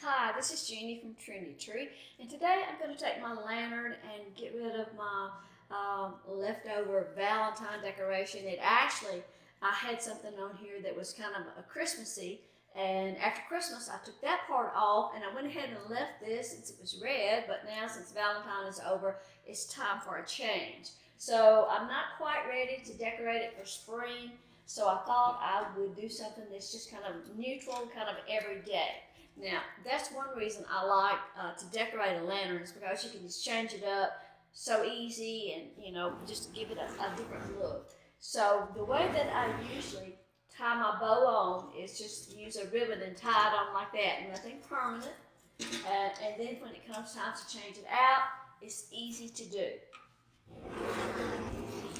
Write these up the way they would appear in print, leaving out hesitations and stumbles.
Hi, this is Jeannie from Trendy Tree, and today I'm going to take my lantern and get rid of my leftover Valentine decoration. I had something on here that was kind of a Christmassy, and after Christmas I took that part off and I went ahead and left this since it was red, but now since Valentine is over, it's time for a change. So I'm not quite ready to decorate it for spring, so I thought I would do something that's just kind of neutral, kind of everyday. Now, that's one reason I like to decorate a lantern, is because you can just change it up so easy and, just give it a different look. So the way that I usually tie my bow on is just use a ribbon and tie it on like that, nothing permanent. And then when it comes time to change it out, it's easy to do.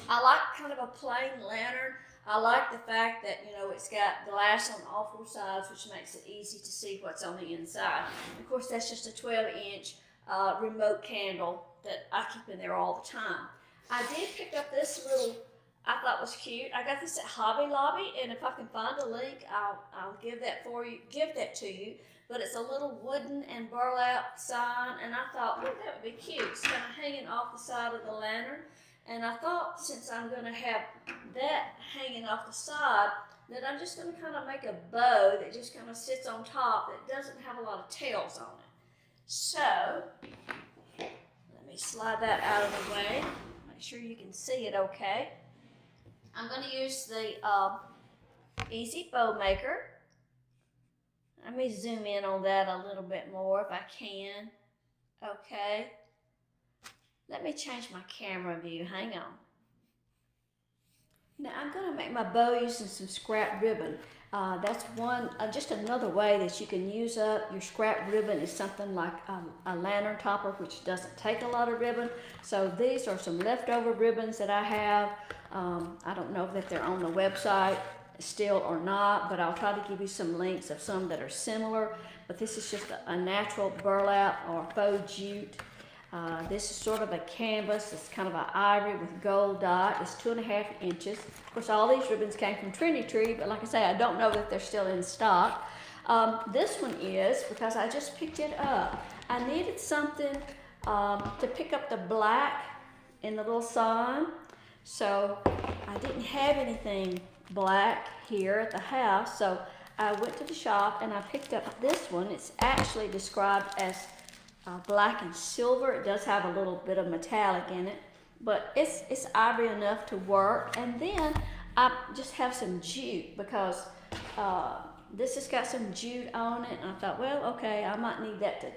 I like kind of a plain lantern. I like the fact that, it's got glass on all four sides, which makes it easy to see what's on the inside. Of course, that's just a 12-inch remote candle that I keep in there all the time. I did pick up this little, I thought was cute. I got this at Hobby Lobby, and if I can find a link, I'll give that to you. But it's a little wooden and burlap sign, and I thought, well, that would be cute. It's kind of hanging off the side of the lantern. And I thought, since I'm going to have that hanging off the side, that I'm just going to kind of make a bow that just kind of sits on top that doesn't have a lot of tails on it. So, let me slide that out of the way. Make sure you can see it okay. I'm going to use the Easy Bowmaker. Let me zoom in on that a little bit more if I can. Okay. Let me change my camera view, hang on. Now I'm going to make my bow using some scrap ribbon. That's just another way that you can use up your scrap ribbon is something like a lantern topper, which doesn't take a lot of ribbon. So these are some leftover ribbons that I have. I don't know if they're on the website still or not, but I'll try to give you some links of some that are similar. But this is just a natural burlap or faux jute. This is sort of a canvas. It's kind of an ivory with gold dot. It's 2.5 inches. Of course, all these ribbons came from Trendy Tree, but like I say, I don't know that they're still in stock. This one is because I just picked it up. I needed something to pick up the black in the little sign. So I didn't have anything black here at the house. So I went to the shop and I picked up this one. It's actually described as black and silver. It does have a little bit of metallic in it, but it's ivory enough to work. And then I just have some jute because this has got some jute on it, and I thought, well, okay, I might need that to,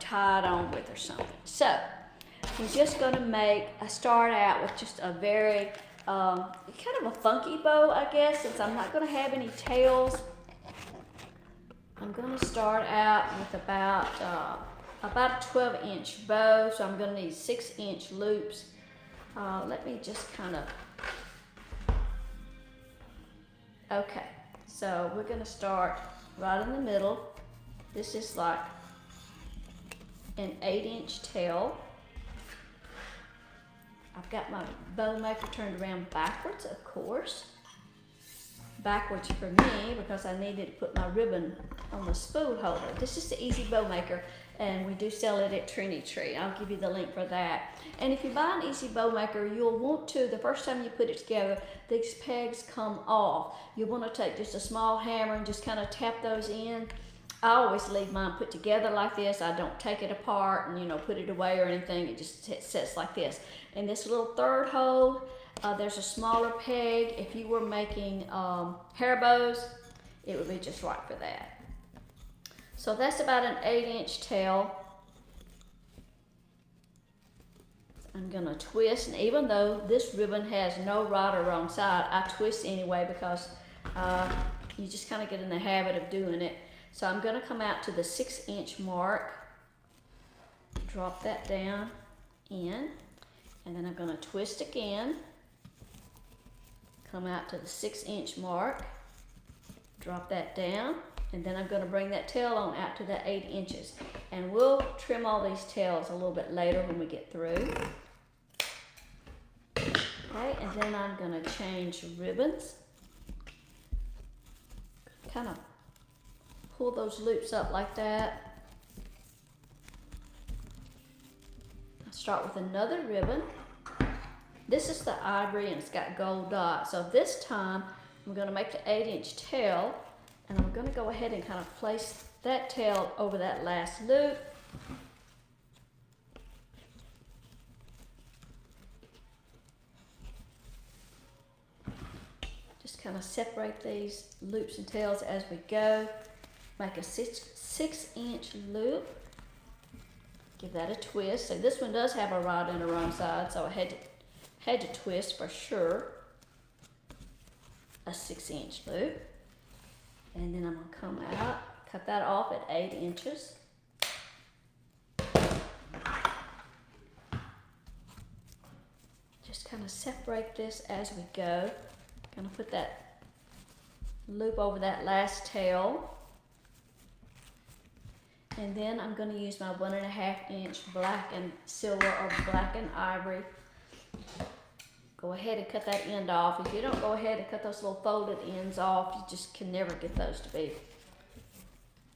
tie it on with or something. So we're just going to start out with just a very kind of a funky bow, I guess, since I'm not going to have any tails. I'm going to start out with about a 12-inch bow, so I'm going to need 6-inch loops. Let me just kind of, okay, so we're going to start right in the middle. This is like an 8-inch tail. I've got my Bowmaker turned around backwards, of course. Backwards for me because I needed to put my ribbon on the spool holder. This is the Easy Bowmaker, and we do sell it at Trendy Tree. I'll give you the link for that. And if you buy an Easy Bowmaker, you'll want to, the first time you put it together, these pegs come off. You'll want to take just a small hammer and just kind of tap those in. I always leave mine put together like this. I don't take it apart and put it away or anything. It just sits like this. And this little third hole, there's a smaller peg. If you were making hair bows, it would be just right for that. So that's about an 8-inch tail. I'm gonna twist, and even though this ribbon has no right or wrong side, I twist anyway because you just kind of get in the habit of doing it. So I'm gonna come out to the 6-inch mark, drop that down in, and then I'm gonna twist again, come out to the 6-inch mark, drop that down, and then I'm going to bring that tail on out to the 8 inches. And we'll trim all these tails a little bit later when we get through. Okay, and then I'm going to change ribbons. Kind of pull those loops up like that. Start with another ribbon. This is the ivory and it's got gold dots. So this time I'm going to make the 8-inch tail, and I'm going to go ahead and kind of place that tail over that last loop. Just kind of separate these loops and tails as we go. Make a 6-inch loop. Give that a twist. So this one does have a right and a wrong side, so I had to twist for sure. A 6-inch loop. And then I'm going to come out, cut that off at 8 inches. Just kind of separate this as we go. Kind of put that loop over that last tail. And then I'm going to use my 1.5-inch black and silver or black and ivory. Go ahead and cut that end off. If you don't go ahead and cut those little folded ends off, you just can never get those to be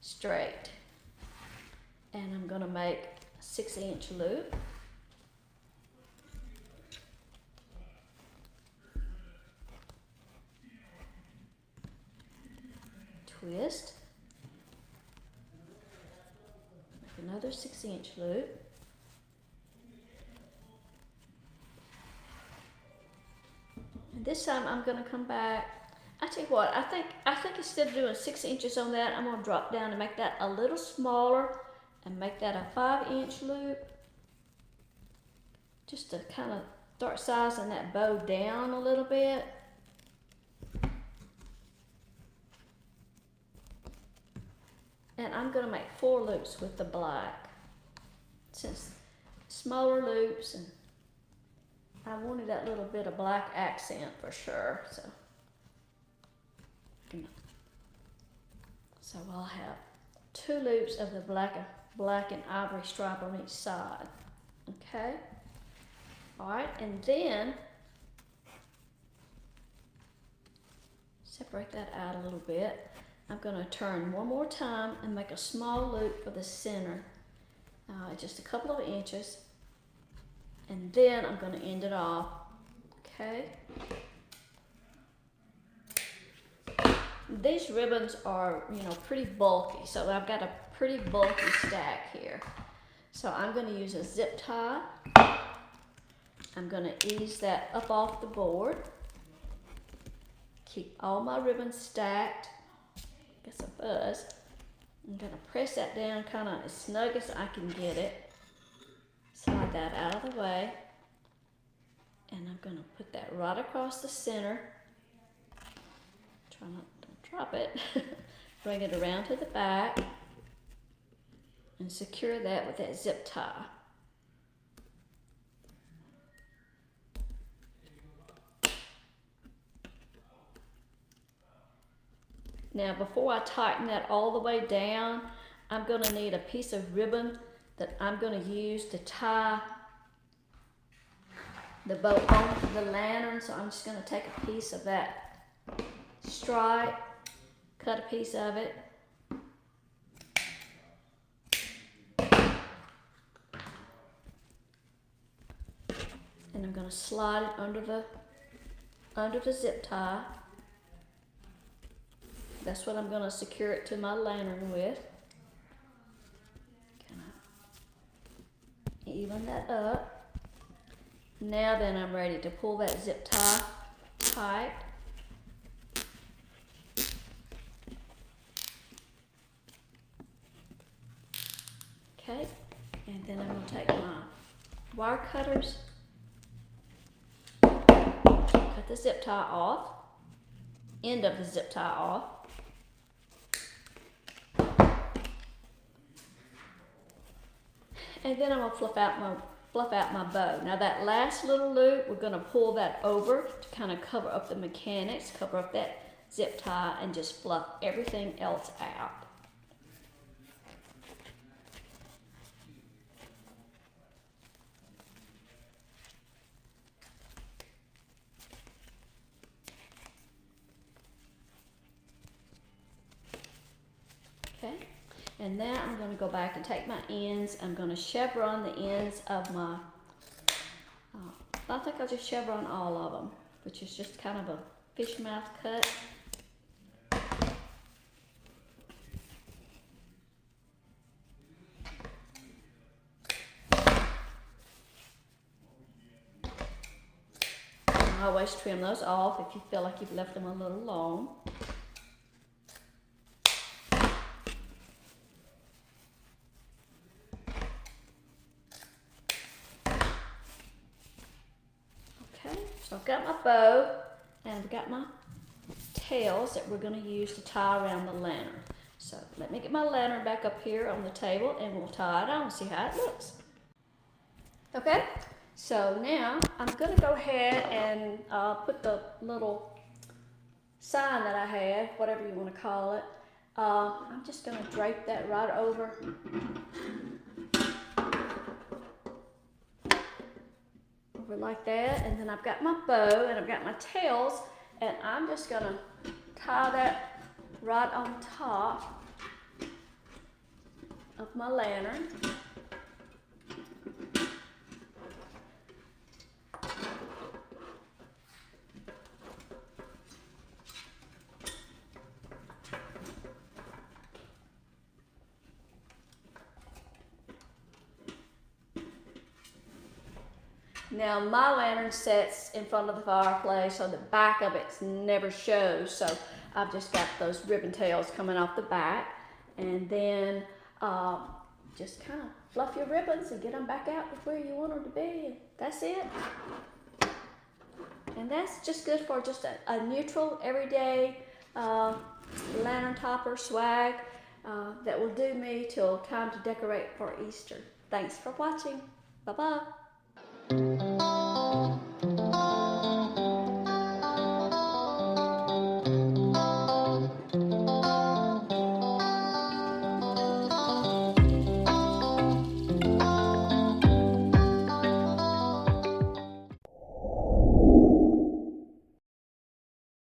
straight. And I'm going to make a 6-inch loop. Twist. Make another 6-inch loop. And this time I'm going to come back. I tell you what, I think instead of doing 6 inches on that, I'm going to drop down and make that a little smaller and make that a 5-inch loop. Just to kind of start sizing that bow down a little bit. And I'm going to make 4 loops with the black. Since smaller loops, and I wanted that little bit of black accent for sure. So I'll have 2 loops of the black and ivory stripe on each side. Okay. All right, and then separate that out a little bit. I'm going to turn one more time and make a small loop for the center, just a couple of inches, and then I'm going to end it off. Okay. These ribbons are, pretty bulky, so I've got a pretty bulky stack here. So I'm going to use a zip tie. I'm going to ease that up off the board. Keep all my ribbons stacked. Get some buzz. I'm going to press that down kind of as snug as I can get it. Slide that out of the way. And I'm going to put that right across the center. Try not to drop it. Bring it around to the back. And secure that with that zip tie. Now before I tighten that all the way down, I'm going to need a piece of ribbon that I'm going to use to tie the bow onto the lantern. So I'm just going to take a piece of that stripe, cut a piece of it. And I'm going to slide it under the zip tie. That's what I'm going to secure it to my lantern with. Kind of even that up. Now then I'm ready to pull that zip tie tight. Okay, and then I'm going to take my wire cutters, cut the zip tie off, end of the zip tie off. And then I'm going to fluff out my bow. Now that last little loop, we're going to pull that over to kind of cover up the mechanics, cover up that zip tie, and just fluff everything else out. Okay. And now I'm going to go back and take my ends. I'm going to chevron the ends of my, I think I'll just chevron all of them, which is just kind of a fish mouth cut. Always trim those off if you feel like you've left them a little long. Okay, so I've got my bow and I've got my tails that we're going to use to tie around the lantern. So let me get my lantern back up here on the table and we'll tie it on and see how it looks. Okay. So now I'm going to go ahead and put the little sign that I have, whatever you want to call it. I'm just going to drape that right over like that. And then I've got my bow and I've got my tails, and I'm just going to tie that right on top of my lantern. Now my lantern sets in front of the fireplace, so the back of it never shows. So I've just got those ribbon tails coming off the back, and then just kind of fluff your ribbons and get them back out where you want them to be. And that's it. And that's just good for just a neutral, everyday lantern topper swag that will do me till time to decorate for Easter. Thanks for watching. Bye-bye.